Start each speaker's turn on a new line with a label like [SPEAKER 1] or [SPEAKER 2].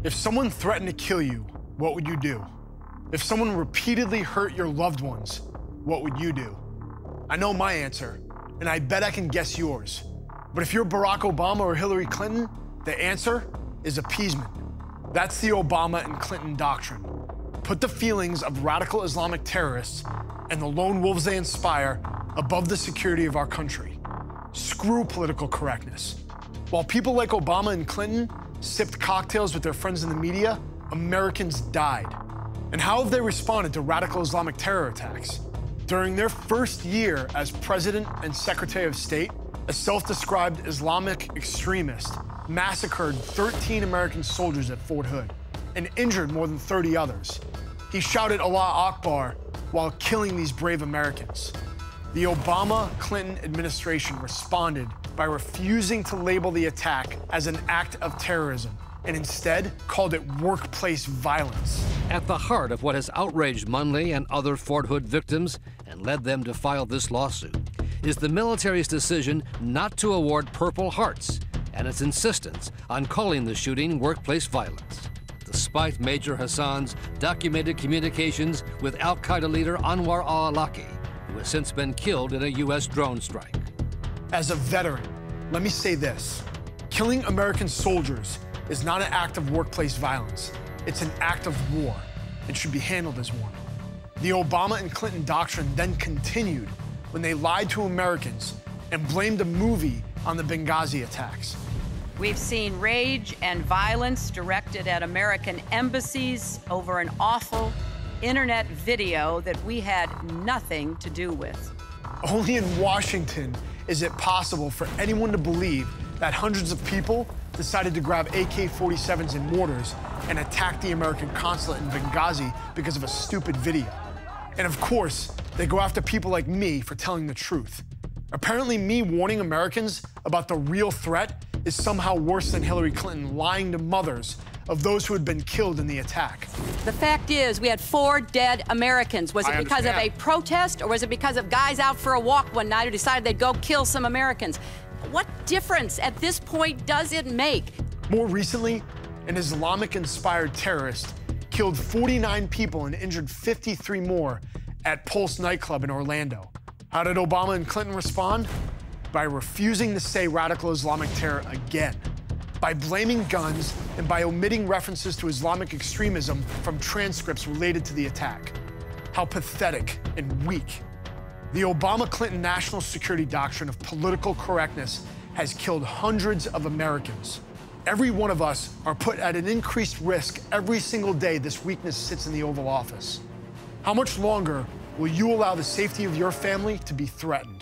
[SPEAKER 1] If someone threatened to kill you, what would you do? If someone repeatedly hurt your loved ones, what would you do? I know my answer, and I bet I can guess yours. But if you're Barack Obama or Hillary Clinton, the answer is appeasement. That's the Obama and Clinton doctrine. Put the feelings of radical Islamic terrorists and the lone wolves they inspire above the security of our country. Screw political correctness. While people like Obama and Clinton sipped cocktails with their friends in the media, Americans died. And how have they responded to radical Islamic terror attacks? During their first year as President and Secretary of State, a self-described Islamic extremist massacred 13 American soldiers at Fort Hood and injured more than 30 others. He shouted Allah Akbar while killing these brave Americans. The Obama-Clinton administration responded by refusing to label the attack as an act of terrorism and instead called it workplace violence.
[SPEAKER 2] At the heart of what has outraged Munley and other Fort Hood victims and led them to file this lawsuit is the military's decision not to award Purple Hearts and its insistence on calling the shooting workplace violence, despite Major Hassan's documented communications with al-Qaeda leader Anwar al-Awlaki, who has since been killed in a U.S. drone strike.
[SPEAKER 1] As a veteran, let me say this. Killing American soldiers is not an act of workplace violence. It's an act of war and should be handled as one. The Obama and Clinton doctrine then continued when they lied to Americans and blamed a movie on the Benghazi attacks.
[SPEAKER 3] We've seen rage and violence directed at American embassies over an awful internet video that we had nothing to do with.
[SPEAKER 1] Only in Washington is it possible for anyone to believe that hundreds of people decided to grab AK-47s and mortars and attack the American consulate in Benghazi because of a stupid video. And of course, they go after people like me for telling the truth. Apparently, me warning Americans about the real threat is somehow worse than Hillary Clinton lying to mothers of those who had been killed in the attack.
[SPEAKER 3] The fact is, we had 4 dead Americans. Was it because of a protest, or was it because of guys out for a walk one night who decided they'd go kill some Americans? What difference at this point does it make?
[SPEAKER 1] More recently, an Islamic-inspired terrorist killed 49 people and injured 53 more at Pulse nightclub in Orlando. How did Obama and Clinton respond? By refusing to say radical Islamic terror again, by blaming guns, and by omitting references to Islamic extremism from transcripts related to the attack. How pathetic and weak. The Obama-Clinton national security doctrine of political correctness has killed hundreds of Americans. Every one of us are put at an increased risk every single day this weakness sits in the Oval Office. How much longer will you allow the safety of your family to be threatened?